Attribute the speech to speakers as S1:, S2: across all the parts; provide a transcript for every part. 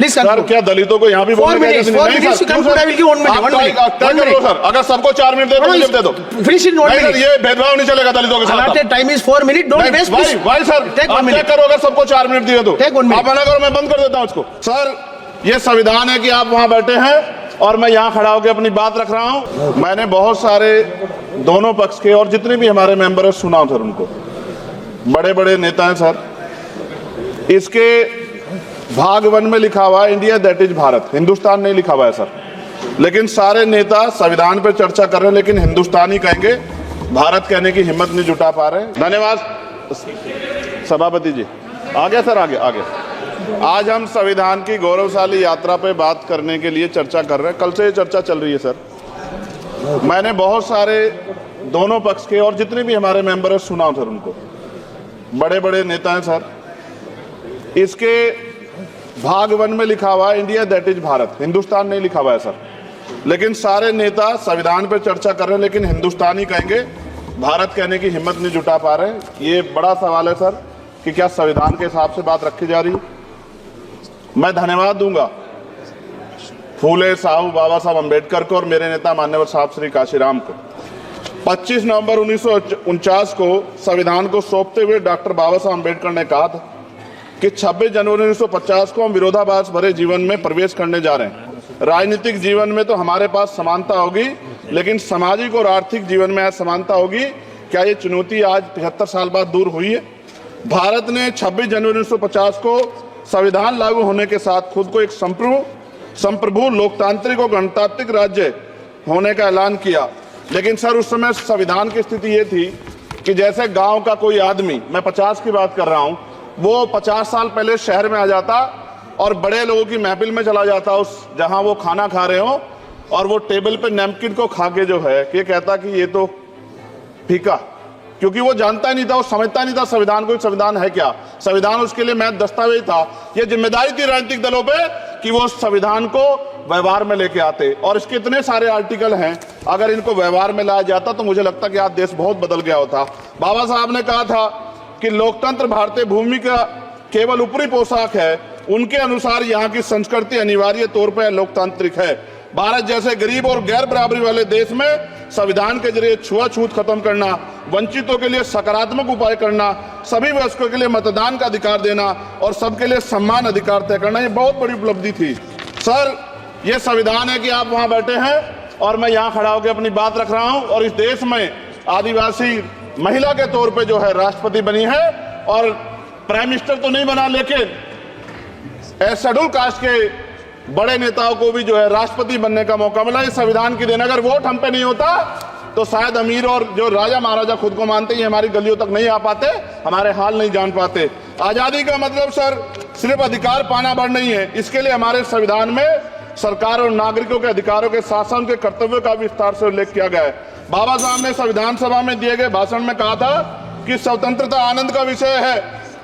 S1: Please
S2: sir, क्या दलितों को यहाँ भी बोलने का इजाजत नहीं? नहीं, सर, अगर सबको 4 मिनट दे दो, मुझे दे दो।
S1: Finish in 1 minute.
S2: ये भेदभाव नहीं चलेगा दलितों के साथ।
S1: Time is 4 minute, don't waste.
S2: भाई सर, आप क्या करो अगर सबको 4 मिनट दिए तो? आप मना करो, मैं बंद कर देता हूँ उसको। सर, ये संविधान है कि आप वहां बैठे हैं और मैं यहाँ खड़ा होकर अपनी बात रख रहा हूँ। मैंने बहुत सारे दोनों पक्ष के और जितने भी हमारे मेंबर है सुना सर, उनको बड़े बड़े नेता हैं सर। इसके भाग 1 में लिखा हुआ है India that is Bharat, Hindustan नहीं लिखा हुआ है सर। लेकिन सारे नेता संविधान पर चर्चा कर रहे हैं, लेकिन हिंदुस्तान ही कहेंगे, भारत कहने की हिम्मत नहीं जुटा पा रहे। धन्यवाद सभापति जी। आगे सर, आगे। आज हम संविधान की गौरवशाली यात्रा पे बात करने के लिए चर्चा कर रहे हैं। कल से ये चर्चा चल रही है सर। मैंने बहुत सारे दोनों पक्ष के और जितने भी हमारे मेंबर है सुना सर, उनको बड़े बड़े नेता हैं सर। इसके भाग 1 में लिखा हुआ है India that is Bharat, Hindustan नहीं लिखा हुआ है सर। लेकिन सारे नेता संविधान पर चर्चा कर रहे हैं, लेकिन हिंदुस्तान ही कहेंगे, भारत कहने की हिम्मत नहीं जुटा पा रहे। ये बड़ा सवाल है सर कि क्या संविधान के हिसाब से बात रखी जा रही है। मैं धन्यवाद दूंगा फूले साहब बाबा साहब अम्बेडकर को और मेरे नेता मान्यवर साहब श्री काशीराम को। 25 नवंबर 1949 को संविधान को सौंपते हुए डॉक्टर बाबा साहब अम्बेडकर ने कहा था कि 26 जनवरी 1950 को हम विरोधाभास भरे जीवन में प्रवेश करने जा रहे हैं। राजनीतिक जीवन में तो हमारे पास समानता होगी, लेकिन सामाजिक और आर्थिक जीवन में असमानता होगी। क्या ये चुनौती आज 75 साल बाद दूर हुई है? भारत ने 26 जनवरी 1950 को संविधान लागू होने के साथ खुद को एक संप्रभु लोकतांत्रिक और गणतांत्रिक राज्य होने का ऐलान किया। लेकिन सर, उस समय संविधान की स्थिति ये थी कि जैसे गांव का कोई आदमी, मैं 50 की बात कर रहा हूं, वो 50 साल पहले शहर में आ जाता और बड़े लोगों की महफिल में चला जाता, उस जहां वो खाना खा रहे हो, और वो टेबल पे नैपकिन को खा के जो है ये कहता कि ये तो फीका, क्योंकि वो जानता नहीं था, वो समझता नहीं था संविधान को, संविधान है क्या। संविधान उसके लिए महज दस्तावेज था। ये जिम्मेदारी थी राजनीतिक दलों पे कि वो संविधान को व्यवहार में लेके आते। और इसके इतने सारे आर्टिकल हैं, अगर इनको व्यवहार में लाया जाता तो मुझे लगता कि आज देश बहुत बदल गया होता। बाबा साहब ने कहा था कि लोकतंत्र भारतीय भूमि का केवल ऊपरी पोशाक है। उनके अनुसार यहाँ की संस्कृति अनिवार्य तौर पर लोकतांत्रिक है। भारत जैसे गरीब और गैर बराबरी वाले देश में संविधान के जरिए छुआछूत खत्म करना, वंचितों के लिए सकारात्मक उपाय करना, सभी वयस्कों के लिए मतदान का अधिकार देना और सबके लिए सम्मान अधिकार तय करना, ये बहुत बड़ी उपलब्धि थी सर। ये संविधान है कि आप वहां बैठे हैं और मैं यहाँ खड़ा होकर अपनी बात रख रहा हूं। और इस देश में आदिवासी महिला के तौर पे जो है राष्ट्रपति बनी है, और प्राइम मिनिस्टर तो नहीं बना, लेकिन शेड्यूल कास्ट के बड़े नेताओं को भी जो है राष्ट्रपति बनने का मौका मिला। इस संविधान की देन, अगर वोट हम पे नहीं होता तो शायद अमीर और जो राजा महाराजा खुद को मानते हैं हमारी गलियों तक नहीं आ पाते, हमारे हाल नहीं जान पाते। आजादी का मतलब सर सिर्फ अधिकार पाना भर नहीं है। इसके लिए हमारे संविधान में सरकार और नागरिकों के अधिकारों के साथ साथ उनके कर्तव्यों का विस्तार से उल्लेख किया गया है। बाबा साहब ने संविधान सभा में दिए गए भाषण में कहा था कि स्वतंत्रता आनंद का विषय है,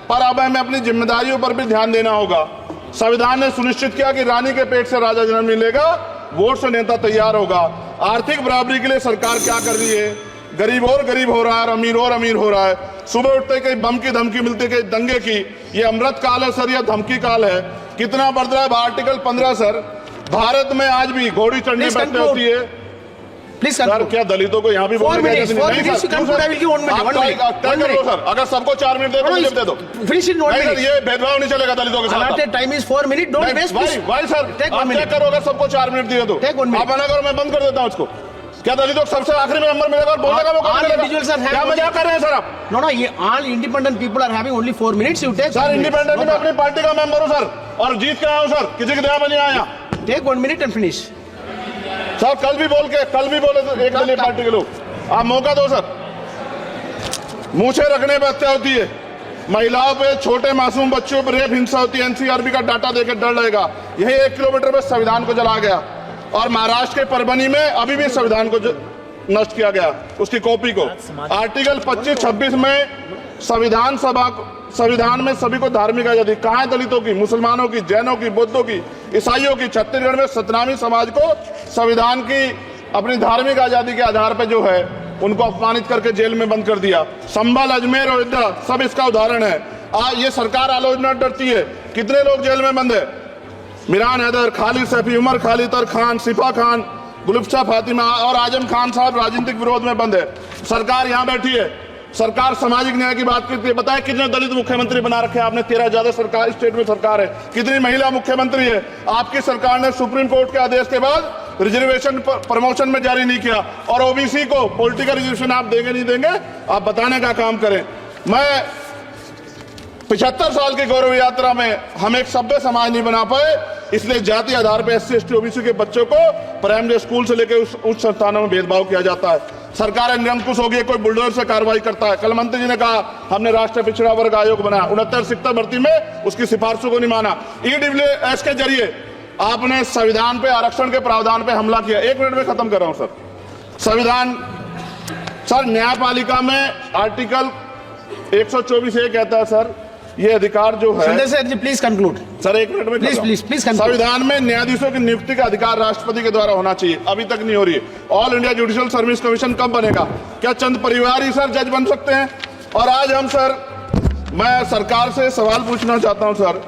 S2: पर अब हमें अपनी जिम्मेदारियों पर भी ध्यान देना होगा। संविधान ने सुनिश्चित किया कि रानी के पेट से राजा जन्म नहीं लेगा, वोट से नेता तैयार होगा। आर्थिक बराबरी के लिए सरकार क्या कर रही है? गरीब और गरीब हो रहा है और अमीर हो रहा है। सुबह उठते कहीं बम की धमकी मिलती, कहीं दंगे की। ये अमृत काल है सर या धमकी काल है? कितना बढ़ रहा है आर्टिकल 15 सर। भारत में आज भी घोड़ी चढ़ने बैठने होती है।
S1: प्लीज
S2: सर, क्या दलितों को यहाँ भी बोलने का इजाजत नहीं? सर, अगर सबको 4 मिनट दे दो, मुझे दे दो।
S1: Finish in 1 minute.
S2: ये भेदभाव नहीं चलेगा दलितों के साथ।
S1: Time is 4 minute, don't waste.
S2: भाई सर, आप क्या करो अगर सबको 4 मिनट दिए तो? आप मना करो, मैं बंद कर देता हूँ उसको। क्या दलितों को सबसे आखिरी में नंबर मिलेगा और बोलने का मौका मिलेगा? क्या मजाक कर रहे हैं सर आप?
S1: नो, ये all independent people are having only 4 minutes. You take
S2: sir, independent में अपनी पार्टी का मेंबर हूँ सर, और जीत के आया हूँ सर, किसी की दया में नहीं आया।
S1: Take 1 minute and finish.
S2: Sir, कल भी बोले तो एक दलीय पार्टी के लोग, आप मौका दो सर। मूछे रखने पर हत्या होती है, महिलाओं पे, छोटे मासूम बच्चों पर रेप हिंसा होती है। एनसीआरबी का डाटा देकर डर लगेगा। यही 1 किलोमीटर में संविधान को जला गया, और महाराष्ट्र के परभनी में अभी भी संविधान को नष्ट किया गया, उसकी कॉपी को। आर्टिकल 25-26 में संविधान में सभी को धार्मिक आजादी। कहाँ है दलितों की, मुसलमानों की, जैनों की, बौद्धों की, ईसाइयों की? छत्तीसगढ़ में सतनामी समाज को संविधान की अपनी धार्मिक आजादी के आधार पर जो है उनको अपमानित करके जेल में बंद कर दिया। संभल, अजमेर, अयोध्या सब इसका उदाहरण है। आज ये सरकार आलोचना डरती है। कितने लोग जेल में बंद है? मिरान हैदर, खालिद सैफी, उमर खालिद और खान, सिफा खान, गुलफ्शा फातिमा और आजम खान साहब राजनीतिक विरोध में बंद है। सरकार यहाँ बैठी है, सरकार सामाजिक न्याय की बात करती है। बताए कितने दलित मुख्यमंत्री बना रखे हैं आपने? 13 ज्यादा सरकार स्टेट में सरकार है। कितनी महिला मुख्यमंत्री है? आपकी सरकार ने सुप्रीम कोर्ट के आदेश के बाद रिजर्वेशन प्रमोशन में जारी नहीं किया, और ओबीसी को पॉलिटिकल रिजर्वेशन आप देंगे नहीं देंगे, आप बताने का काम करें। मैं 75 साल की गौरव यात्रा में हम एक सभ्य समाज नहीं बना पाए, इसलिए जाति आधार पर SC ST OBC के बच्चों को प्राइमरी स्कूल से लेकर उच्च संस्थानों में भेदभाव किया जाता है। सरकार निरंकुश हो गई, कोई बुलडोजर से कार्रवाई करता है। कल मंत्री जी ने कहा हमने राष्ट्रीय पिछड़ा वर्ग आयोग बनाया, 69 शिक्षक भर्ती में उसकी सिफारिशों को नहीं माना। EWS के जरिए आपने संविधान पे आरक्षण के प्रावधान पे हमला किया। 1 मिनट में खत्म कर रहा हूं सर। संविधान सर, न्यायपालिका में आर्टिकल 124 ये कहता है सर, ये अधिकार जो है,
S1: प्लीज कंक्लूड
S2: सर 1 मिनट में
S1: प्लीज
S2: संविधान में न्यायाधीशों की नियुक्ति का अधिकार राष्ट्रपति के द्वारा होना चाहिए, अभी तक नहीं हो रही है। All India judicial service commission कब बनेगा? क्या चंद परिवार ही सर जज बन सकते हैं? और आज हम सर, मैं सरकार से सवाल पूछना चाहता हूं सर,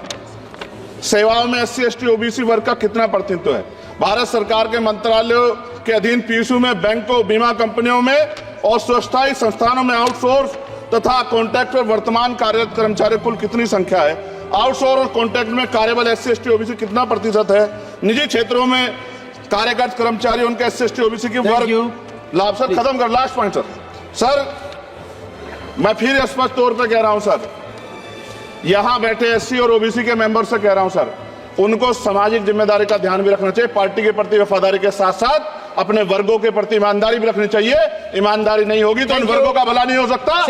S2: सेवाओं में SC ST OBC वर्ग का कितना प्रतिनिधित्व है? भारत सरकार के मंत्रालयों के अधीन PSU में, बैंकों, बीमा कंपनियों में और स्वच्छता संस्थानों में आउटसोर्स तथा कॉन्ट्रैक्ट पर वर्तमान कार्यरत कर्मचारियों कुल कितनी संख्या है? आउटसोर्स और कॉन्ट्रैक्ट में कार्यबल SC ST OBC कितना प्रतिशत है? निजी क्षेत्रों में कार्यरत कर्मचारी, उनके SC ST OBC की वर्ग लाभ। सर खत्म कर, लास्ट पॉइंट सर, मैं फिर स्पष्ट तौर पर कह रहा हूं सर, यहां बैठे SC और OBC के मेंबर से कह रहा हूं सर, उनको सामाजिक जिम्मेदारी का ध्यान भी रखना चाहिए। पार्टी के प्रति वफादारी के साथ साथ अपने वर्गों के प्रति ईमानदारी भी रखनी चाहिए। ईमानदारी नहीं होगी तो उन वर्गों का भला नहीं हो सकता।